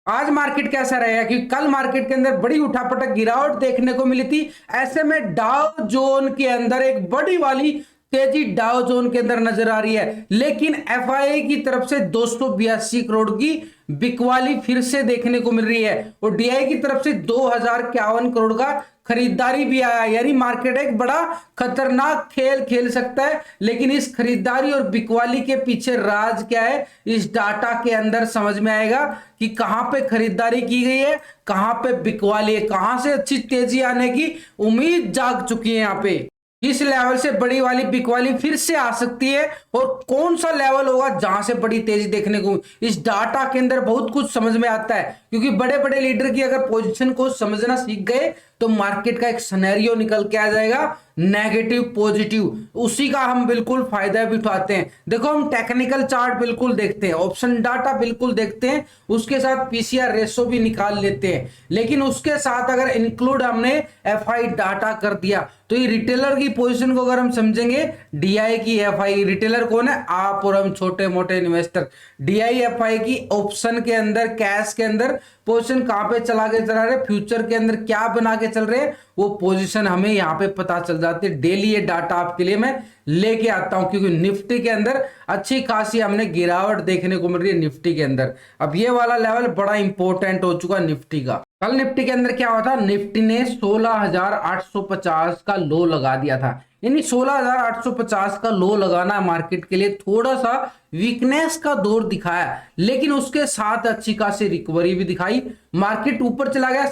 आज मार्केट कैसा रहेगा, क्योंकि कल मार्केट के अंदर बड़ी उठापटक गिरावट देखने को मिली थी। ऐसे में डाउ जोन के अंदर एक बड़ी वाली तेजी डाउ जोन के अंदर नजर आ रही है, लेकिन एफआईआई की तरफ से 282 करोड़ की बिकवाली फिर से देखने को मिल रही है और डीआई की तरफ से 2051 करोड़ का खरीदारी भी आया। यानी मार्केट एक बड़ा खतरनाक खेल खेल सकता है, लेकिन इस खरीदारी और बिकवाली के पीछे राज क्या है, इस डाटा के अंदर समझ में आएगा कि कहां पे खरीदारी की गई है, कहां पे बिकवाली है, कहां से अच्छी तेजी आने की उम्मीद जाग चुकी है। यहां पे इस लेवल से बड़ी वाली बिकवाली फिर से आ सकती है और कौन सा लेवल होगा जहां से बड़ी तेजी देखने को, इस डाटा के अंदर बहुत कुछ समझ में आता है। क्योंकि बड़े बड़े लीडर की अगर पोजीशन को समझना सीख गए तो मार्केट का एक सिनेरियो निकल के आ जाएगा, नेगेटिव पॉजिटिव, उसी का हम बिल्कुल फायदा भी उठाते हैं। देखो हम टेक्निकल चार्ट बिल्कुल देखते हैं, ऑप्शन डाटा बिल्कुल देखते हैं, उसके साथ पीसीआर रेशो भी निकाल लेते हैं, लेकिन उसके साथ अगर इंक्लूड हमने एफआई डाटा कर दिया तो ये रिटेलर की पोजीशन को अगर हम समझेंगे, डीआई की एफआई, रिटेलर कौन है, आप और हम छोटे मोटे इन्वेस्टर, डीआई एफआई की ऑप्शन के अंदर कैश के अंदर पोजीशन कहां पे चला रहे, फ्यूचर के अंदर क्या बना के चल रहे हैं, वो पोजीशन हमें यहां पे पता चल जाती है। डेली ये डाटा आपके लिए मैं लेके आता हूं, क्योंकि निफ्टी के अंदर अच्छी खासी हमने गिरावट देखने को मिल रही है निफ्टी के अंदर। अब ये वाला लेवल बड़ा इंपॉर्टेंट हो चुका निफ्टी का। कल निफ्टी के अंदर क्या हुआ था, निफ्टी ने 16,850 का लो लगा दिया था। यानी 16,850 का लो लगाना मार्केट के लिए थोड़ा सा वीकनेस का दौर दिखाया, लेकिन उसके साथ अच्छी खासी रिकवरी भी दिखाई। मार्केट ऊपर चला गया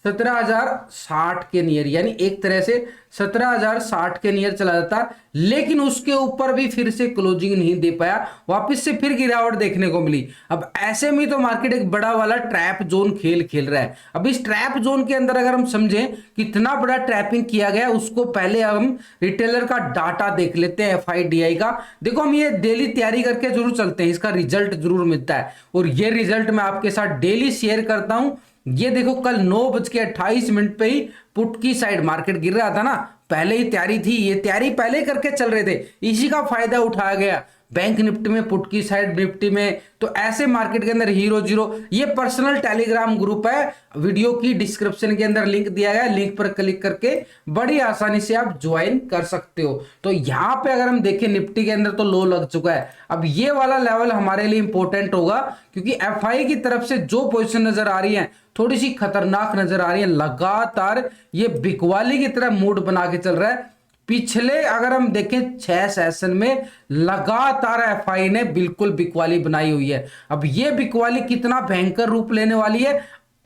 17,060 के नियर, यानी एक तरह से 17,060 के नियर चला जाता, लेकिन उसके ऊपर भी फिर से क्लोजिंग नहीं दे पाया, वापस से फिर गिरावट देखने को मिली। अब ऐसे में तो मार्केट एक बड़ा वाला ट्रैप जोन खेल खेल रहा है। अब इस ट्रैप जोन के अंदर अगर हम समझें कितना बड़ा ट्रैपिंग किया गया, उसको पहले हम रिटेलर का डाटा देख लेते हैं, एफआईडीआई का। देखो हम ये डेली तैयारी करके जरूर चलते हैं, इसका रिजल्ट जरूर मिलता है और ये रिजल्ट मैं आपके साथ डेली शेयर करता हूं। ये देखो कल 9:28 पे ही पुट की साइड मार्केट गिर रहा था ना, पहले ही तैयारी थी, ये तैयारी पहले करके चल रहे थे, इसी का फायदा उठाया गया। बैंक निफ्टी में, पुट की साइड निफ्टी में, तो ऐसे मार्केट के अंदर हीरो जीरो, ये पर्सनल टेलीग्राम ग्रुप है, वीडियो की डिस्क्रिप्शन के अंदर लिंक दिया गया, लिंक पर क्लिक करके बड़ी आसानी से आप ज्वाइन कर सकते हो। तो यहां पे अगर हम देखें निफ्टी के अंदर तो लो लग चुका है। अब ये वाला लेवल हमारे लिए इंपॉर्टेंट होगा, क्योंकि एफआई की तरफ से जो पोजीशन नजर आ रही है थोड़ी सी खतरनाक नजर आ रही है, लगातार ये बिकवाली की तरह मूड बना के चल रहा है। पिछले अगर हम देखें 6 सेशन में लगातार एफआई ने बिल्कुल बिकवाली बनाई हुई है। अब ये बिकवाली कितना भयंकर रूप लेने वाली है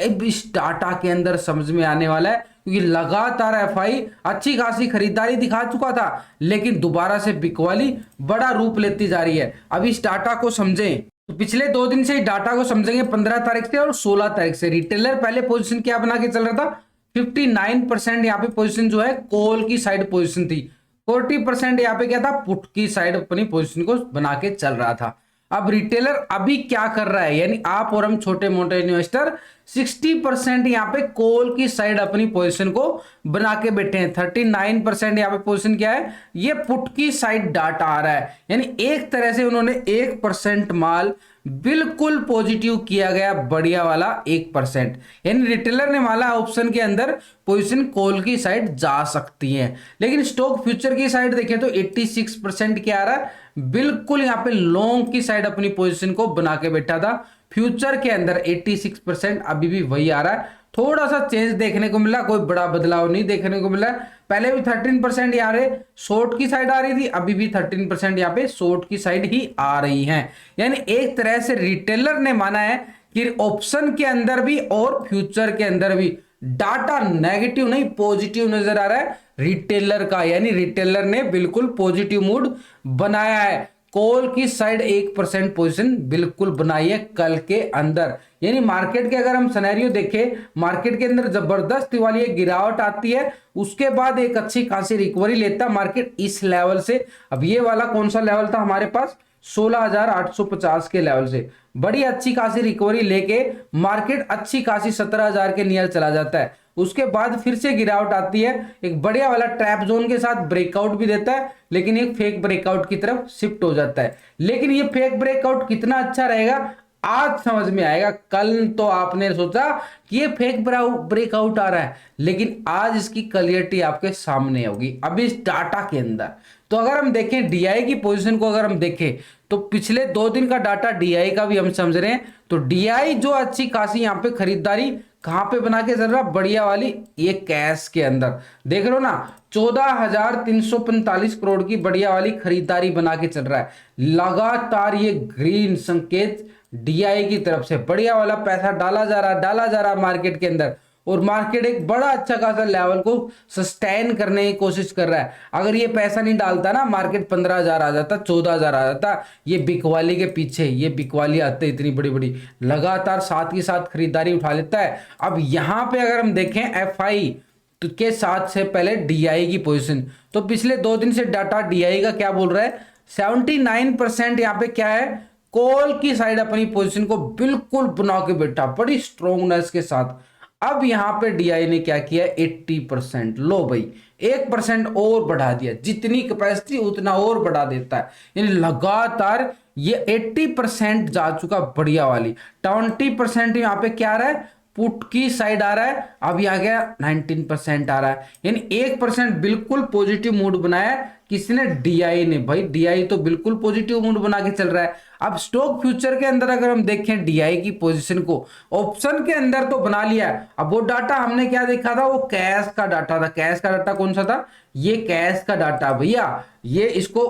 अब इस डाटा के अंदर समझ में आने वाला है, क्योंकि लगातार एफआई अच्छी खासी खरीदारी दिखा चुका था, लेकिन दोबारा से बिकवाली बड़ा रूप लेती जा रही है। अब इस डाटा को समझें तो पिछले 2 दिन से डाटा को समझेंगे, 15 तारीख से और 16 तारीख से। रिटेलर पहले पोजीशन क्या बना के चल रहा था, 59% यहाँ पे पोजीशन जो है कॉल की साइड पोजीशन थी, 40% यहाँ पे क्या था, पुट की साइड अपनी पोजीशन को बना के चल रहा था। अब रिटेलर अभी क्या कर रहा है, यानी आप और हम छोटे मोटे इन्वेस्टर 60% यहाँ पे कॉल की साइड अपनी पोजीशन को बना के बैठे हैं, 39% यहाँ पे पोजीशन क्या है, ये पुट की साइड डाटा आ रहा है। यानी एक तरह से उन्होंने 1% माल बिल्कुल पॉजिटिव किया गया, बढ़िया वाला 1%, यानी रिटेलर ने माला ऑप्शन के अंदर पोजीशन कॉल की साइड जा सकती है। लेकिन स्टॉक फ्यूचर की साइड देखें तो 86% क्या आ रहा है, बिल्कुल यहाँ पे लॉन्ग की साइड अपनी पोजीशन को बना के बैठा था। फ्यूचर के अंदर 86% अभी भी वही आ रहा है, थोड़ा सा चेंज देखने को मिला, कोई बड़ा बदलाव नहीं देखने को मिला। पहले भी 13% यहाँ पे शॉर्ट की साइड आ रही थी, अभी भी 13% यहाँ पे शॉर्ट की साइड ही आ रही है। यानी एक तरह से रिटेलर ने माना है कि ऑप्शन के अंदर भी और फ्यूचर के अंदर भी डाटा नेगेटिव नहीं पॉजिटिव नजर आ रहा है रिटेलर का, यानी रिटेलर ने बिल्कुल पॉजिटिव मूड बनाया है। कॉल की साइड 1% पोजीशन बिल्कुल बनाई है कल के अंदर। यानी मार्केट के अगर हम सिनेरियो देखें, मार्केट के अंदर जबरदस्त वाली एक गिरावट आती है, उसके बाद एक अच्छी खासी रिकवरी लेता मार्केट इस लेवल से। अब ये वाला कौन सा लेवल था हमारे पास, 16,850 के लेवल से बड़ी अच्छी खासी रिकवरी लेके मार्केट अच्छी खासी 17,000 के नियर चला जाता है। उसके बाद फिर से गिरावट आती है, एक बढ़िया वाला ट्रैप जोन के साथ ब्रेकआउट भी देता है, लेकिन एक फेक ब्रेकआउट की तरफ शिफ्ट हो जाता है। लेकिन ये फेक ब्रेकआउट कितना अच्छा रहेगा आज समझ में आएगा। कल तो आपने सोचा कि ये फेक ब्रेकआउट आ रहा है, लेकिन आज इसकी क्लियरिटी आपके सामने होगी अब इस डाटा के अंदर। तो अगर हम देखें डीआई की पोजीशन को, अगर हम देखें तो पिछले 2 दिन का डाटा डीआई का भी हम समझ रहे हैं, तो डीआई जो अच्छी खासी यहाँ पे खरीदारी कहां पे बना के चल रहा, बढ़िया वाली ये कैश के अंदर देख रहे हो ना, 14,345 करोड़ की बढ़िया वाली खरीदारी बना के चल रहा है। लगातार ये ग्रीन संकेत डीआई की तरफ से बढ़िया वाला पैसा डाला जा रहा मार्केट के अंदर, और मार्केट एक बड़ा अच्छा खासा लेवल को सस्टेन करने की कोशिश कर रहा है। अगर ये पैसा नहीं डालता ना, मार्केट 15,000 आ जाता, 14,000 आ जाता। ये बिकवाली के पीछे, ये बिकवाली आते इतनी बड़ी बड़ी लगातार साथ ही साथ खरीदारी उठा लेता है। अब यहां पे अगर हम देखें एफआई के साथ से पहले डीआई की पोजीशन, तो पिछले 2 दिन से डाटा डीआई का क्या बोल रहा है, 79% यहाँ पे क्या है, कॉल की साइड अपनी पोजीशन को बिल्कुल बना के बैठा बड़ी स्ट्रोंगनेस के साथ। अब यहां पे डीआई ने क्या किया, 80%, लो भाई 1% और बढ़ा दिया, जितनी कैपेसिटी उतना और बढ़ा देता है, यानी लगातार ये 80% जा चुका बढ़िया वाली। 20% यहां पे क्या आ रहा है, पुट की साइड आ रहा है, अब यहां गया 19% आ रहा है, यानी 1% बिल्कुल पॉजिटिव मूड बनाया किसने, डीआई ने। भाई डीआई तो बिल्कुल पॉजिटिव मूड बना के चल रहा है। अब स्टॉक फ्यूचर के अंदर अगर हम देखें डीआई की पोजीशन को, ऑप्शन के अंदर तो बना लिया है। अब वो डाटा हमने क्या देखा था, वो कैश का डाटा था। कैश का डाटा कौन सा था, ये कैश का डाटा भैया, ये इसको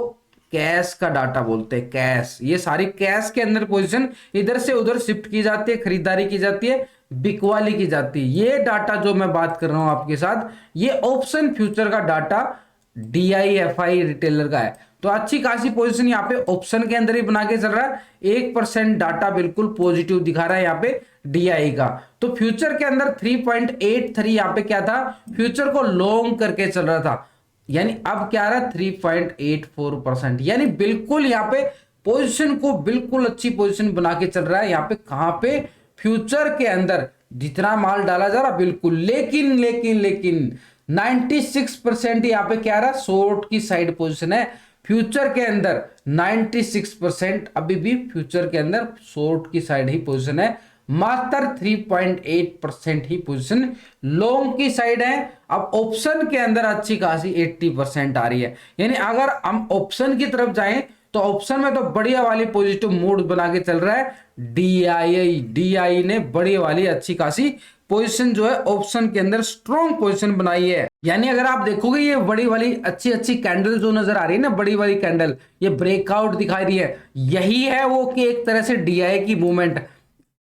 कैश का डाटा बोलते हैं, कैश। ये सारी कैश के अंदर पोजीशन इधर से उधर शिफ्ट की जाती है, खरीदारी की जाती है, बिकवाली की जाती है। ये डाटा जो मैं बात कर रहा हूं आपके साथ, ये ऑप्शन फ्यूचर का डाटा डीआईएफआई रिटेलर का है। तो अच्छी खासी पोजीशन यहाँ पे ऑप्शन के अंदर ही बना के चल रहा है। 1% डाटा बिल्कुल पॉजिटिव दिखा रहा है यहाँ पे डीआई का। तो फ्यूचर के अंदर 3.83 यहाँ पे क्या था, फ्यूचर को लॉन्ग करके चल रहा था, यानी अब क्या रहा 3.84%, यानी बिल्कुल यहाँ पे पोजीशन को बिल्कुल अच्छी पोजीशन बना के चल रहा है। यहाँ पे कहां पे, फ्यूचर के अंदर जितना माल डाला जा रहा बिल्कुल, लेकिन 96% यहाँ पे क्या रहा, शॉर्ट की साइड पोजीशन है फ्यूचर के अंदर। 96% अभी भी फ्यूचर के अंदर शॉर्ट की साइड ही पोजीशन है, मात्र 3.8% ही पोजीशन लॉन्ग की साइड है। अब ऑप्शन के अंदर अच्छी खासी 80% आ रही है, यानी अगर हम ऑप्शन की तरफ जाएं तो ऑप्शन में तो बढ़िया वाली पॉजिटिव मूड बना के चल रहा है डीआई ने बढ़िया वाली अच्छी खासी पोजीशन जो है ऑप्शन के अंदर स्ट्रॉन्ग पोजीशन बनाई है। यानी अगर आप देखोगे ये बड़ी वाली अच्छी कैंडल जो नजर आ रही है ना, बड़ी वाली कैंडल, ये ब्रेकआउट दिखाई रही है, यही है वो कि एक तरह से डीआई की मूवमेंट।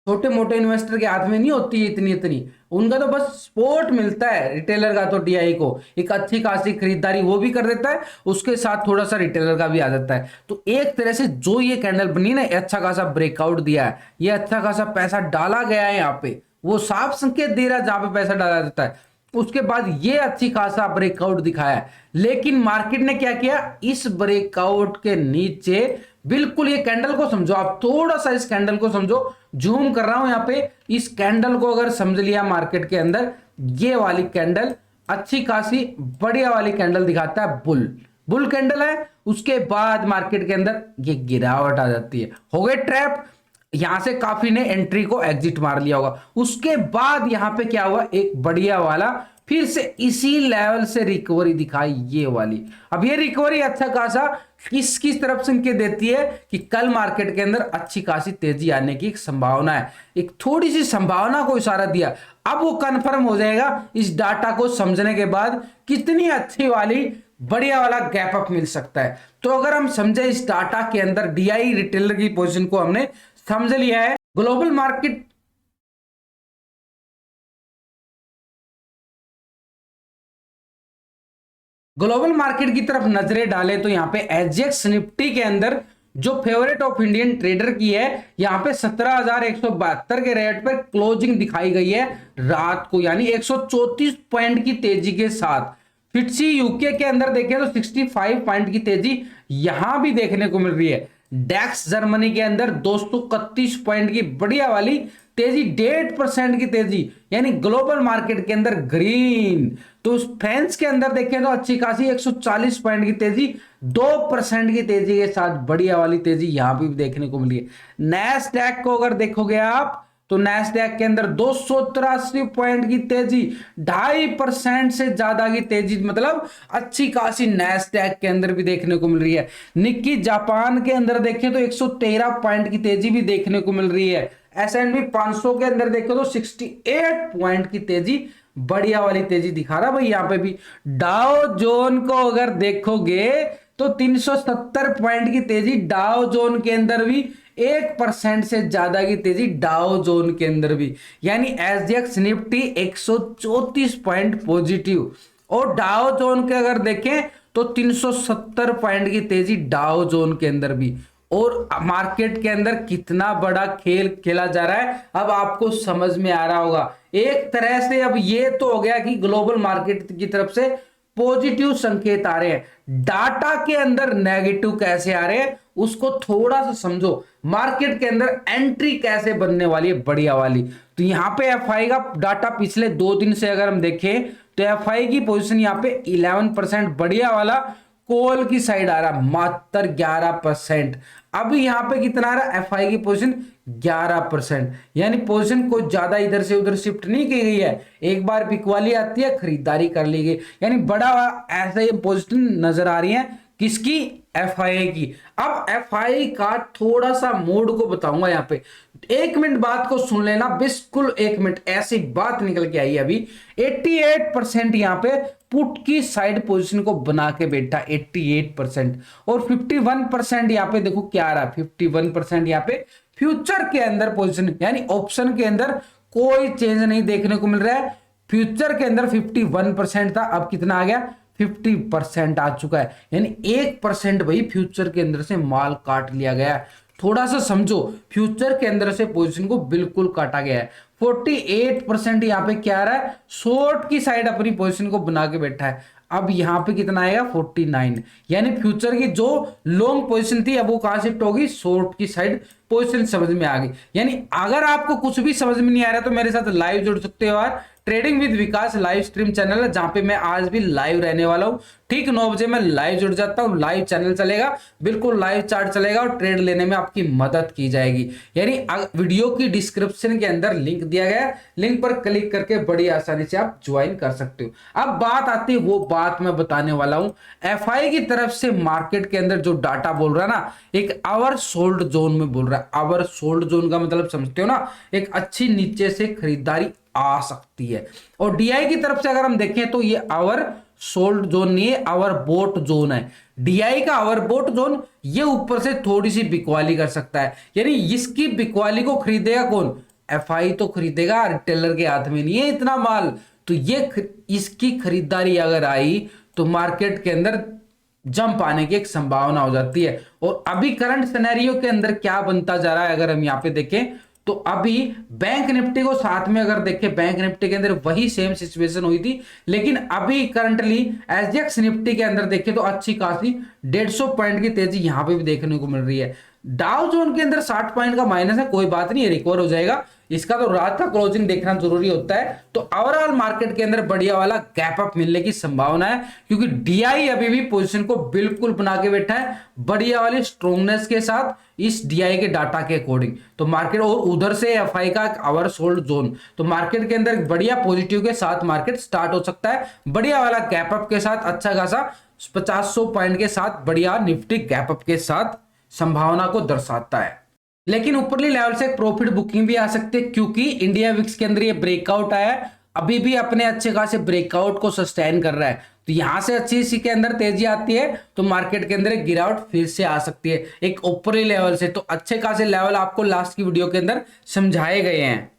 छोटे मोटे इन्वेस्टर के हाथ में नहीं होती है इतनी, उनका तो बस सपोर्ट मिलता है रिटेलर का, तो डीआई को एक अच्छी खासी खरीदारी वो भी कर देता है, उसके साथ थोड़ा सा रिटेलर का भी आ जाता है। तो एक तरह से जो ये कैंडल बनी ना, अच्छा खासा ब्रेकआउट दिया है, ये अच्छा खासा पैसा डाला गया है यहाँ पे, वो साफ संकेत दे रहा है जहां पे पैसा डाला जाता है। उसके बाद ये अच्छी खासा ब्रेकआउट दिखाया है, लेकिन मार्केट ने क्या किया, इस ब्रेकआउट के नीचे बिल्कुल ये कैंडल को समझो, आप थोड़ा सा इस कैंडल को समझो, जूम कर रहा हूं यहां पे, इस कैंडल को अगर समझ लिया मार्केट के अंदर, ये वाली कैंडल अच्छी खासी बढ़िया वाली कैंडल दिखाता है, बुल कैंडल है। उसके बाद मार्केट के अंदर ये गिरावट आ जाती है, हो गए ट्रैप, यहां से काफी ने एंट्री को एग्जिट मार लिया होगा। उसके बाद यहां पे क्या हुआ, एक बढ़िया वाला फिर से इसी लेवल से रिकवरी दिखाई, ये वाली। अब ये रिकवरी अच्छा खासा किस तरफ संकेत देती है कि कल मार्केट के अंदर अच्छी खासी तेजी आने की एक संभावना है, एक थोड़ी सी संभावना को इशारा दिया। अब वो कंफर्म हो जाएगा इस डाटा को समझने के बाद कितनी अच्छी वाली बढ़िया वाला गैप अप मिल सकता है। तो अगर हम समझे इस डाटा के अंदर डीआई रिटेलर की पोजीशन को हमने समझ लिया है, ग्लोबल मार्केट की तरफ नजरें डालें तो यहां पे एसजीएक्स निफ्टी के अंदर जो फेवरेट ऑफ इंडियन ट्रेडर की है, यहां पे 17,172 के रेट पर क्लोजिंग दिखाई गई है रात को, यानी 134 पॉइंट की तेजी के साथ। फिटसी यूके के अंदर देखें तो 65 पॉइंट की तेजी यहां भी देखने को मिल रही है। डैक्स जर्मनी के अंदर 231 पॉइंट की बढ़िया वाली तेजी 1.5% की तेजी, यानी ग्लोबल मार्केट के अंदर ग्रीन। तो फ्रांस के अंदर देखें तो अच्छी खासी 140 पॉइंट की तेजी, 2% की तेजी के साथ बढ़िया वाली तेजी यहां पे भी देखने को मिली है। नैस्डैक को अगर देखोगे आप तो नैस्डैक के अंदर 283 पॉइंट की तेजी, 2.5% से ज्यादा की तेजी, मतलब अच्छी खासी नैस्डैक के अंदर भी देखने को मिल रही है। निक्की जापान के अंदर देखें तो 113 पॉइंट की तेजी भी देखने को मिल रही है। S&P 500 के अंदर देखें तो 68 पॉइंट की तेजी, बढ़िया वाली तेजी दिखा रहा भाई यहां पे भी। डाउ जोन को अगर देखोगे तो 370 पॉइंट की तेजी डाउ जोन के अंदर भी, 1% से ज्यादा की तेजी डाउ जोन के अंदर भी, यानी SGX निफ्टी 134 पॉइंट पॉजिटिव। और डाउ जोन के अगर देखें तो 370 पॉइंट की तेजी डाउ जोन के अंदर भी। और मार्केट के अंदर कितना बड़ा खेल खेला जा रहा है अब आपको समझ में आ रहा होगा। एक तरह से अब ये तो हो गया कि ग्लोबल मार्केट की तरफ से पॉजिटिव संकेत आ रहे हैं, डाटा के अंदर नेगेटिव कैसे आ रहे हैं उसको थोड़ा सा समझो। मार्केट के अंदर एंट्री कैसे बनने वाली है बढ़िया वाली। तो यहां पे एफआई का डाटा पिछले 2 दिन से अगर हम देखें तो एफआई की पोजीशन यहां पे 11% बढ़िया वाला कॉल की साइड आ रहा, मात्र 11%। अभी यहां पे कितना आ रहा एफआई की पोजीशन 11%, यानी पोजीशन कोई ज्यादा इधर से उधर शिफ्ट नहीं की गई है। एक बार बिकवाली आती है, खरीदारी कर ली गई, यानी बड़ा ऐसा ये पोजीशन नजर आ रही है किसकी, एफआई की। अब एफआई का थोड़ा सा मोड को बताऊंगा यहां पे, 1 मिनट बात को सुन लेना, बिल्कुल 1 मिनट, ऐसी बात निकल के आई अभी। 88% यहां पे पुट की साइड पोजीशन को बना के बैठा, 88%। और 51% यहां पे देखो क्या आ रहा है, 51% यहां पे फ्यूचर के अंदर पोजीशन, यानी ऑप्शन के अंदर कोई चेंज नहीं देखने को मिल रहा है। फ्यूचर के अंदर 51% था, अब कितना आ गया, 50% आ चुका है, यानी 1% भाई फ्यूचर के अंदर से माल काट लिया गया है। थोड़ा सा समझो, फ्यूचर के अंदर से पोजीशन को बिल्कुल काटा गया है। 48% यहां पे क्या आ रहा है, शॉर्ट की साइड अपनी पोजीशन को बना के बैठा है। अब यहां पे कितना आएगा, 49, यानी फ्यूचर की जो लॉन्ग पोजीशन थी अब वो कहां शिफ्ट होगी, शॉर्ट की साइड पोजीशन समझ में आ गई। यानी अगर आपको कुछ भी समझ में नहीं आ रहा तो मेरे साथ लाइव जुड़ सकते हो यार, trading with Vikas live stream channel है जहां पे मैं आज भी लाइव रहने वाला हूं। ठीक 9 बजे मैं लाइव जुड़ जाता हूं, लाइव चैनल चलेगा, बिल्कुल लाइव चार्ट चलेगा और ट्रेड लेने में आपकी मदद की जाएगी। यानी वीडियो की डिस्क्रिप्शन के अंदर लिंक दिया गया है, लिंक पर क्लिक करके बड़ी आसानी से आप ज्वाइन कर सकते हो। अब बात आती है, वो बात मैं बताने वाला हूं, एफआई की तरफ से मार्केट के अंदर जो डाटा बोल रहा है ना, एक आवर सोल्ड जोन में बोल रहा है। आवर सोल्ड जोन का मतलब समझते हो ना, एक अच्छी नीचे से खरीदारी आ सकती है। और डीआई की तरफ से अगर हम देखें तो ये आवर सोल्ड जोन नहीं है, आवर बोट जोन है। डीआई का आवर बोट जोन ये ऊपर से थोड़ी सी बिकवाली कर सकता है, यानी इसकी बिकवाली को खरीदेगा कौन, एफआई तो खरीदेगा, रिटेलर के हाथ में नहीं है इतना माल। तो ये इसकी खरीदारी अगर आई तो मार्केट के अंदर जंप आने की एक संभावना हो जाती है। और अभी करंट सिनेरियो के अंदर क्या बनता जा रहा है अगर हम यहां पे देखें तो अभी बैंक निफ्टी को साथ में अगर देखें, बैंक निफ्टी के अंदर वही सेम सिचुएशन हुई थी, लेकिन अभी करंटली एसजीएक्स निफ्टी के अंदर देखें तो अच्छी खासी 150 पॉइंट की तेजी यहां पे भी देखने को मिल रही है। डाउ जोन के अंदर 60 पॉइंट का माइनस है, कोई बात नहीं, रिकवर हो जाएगा, इसका तो रात का क्लोजिंग देखना जरूरी होता है। तो ओवरऑल मार्केट के अंदर बढ़िया वाला गैप अप मिलने की संभावना है, क्योंकि डीआई अभी भी पोजीशन को बिल्कुल बना के बैठा है बढ़िया वाली स्ट्रॉन्गनेस के साथ इस डीआई के डाटा के अकॉर्डिंग। तो मार्केट और उधर से एफआई का आवर सोल्ड जोन, तो मार्केट के अंदर बढ़िया पॉजिटिव के साथ मार्केट स्टार्ट हो सकता है, बढ़िया वाला गैप अप के साथ, अच्छा खासा 50-100 पॉइंट के साथ बढ़िया निफ्टी गैप अप के साथ संभावना को दर्शाता है। लेकिन ऊपरली लेवल से प्रॉफिट बुकिंग भी आ सकती है, क्योंकि इंडिया विक्स के अंदर ये ब्रेकआउट आया, अभी भी अपने अच्छे खासे ब्रेकआउट को सस्टेन कर रहा है। तो यहां से अच्छी इसी के अंदर तेजी आती है तो मार्केट के अंदर एक गिरावट फिर से आ सकती है एक ऊपरी लेवल से। तो अच्छे खासे लेवल आपको लास्ट की वीडियो के अंदर समझाए गए हैं।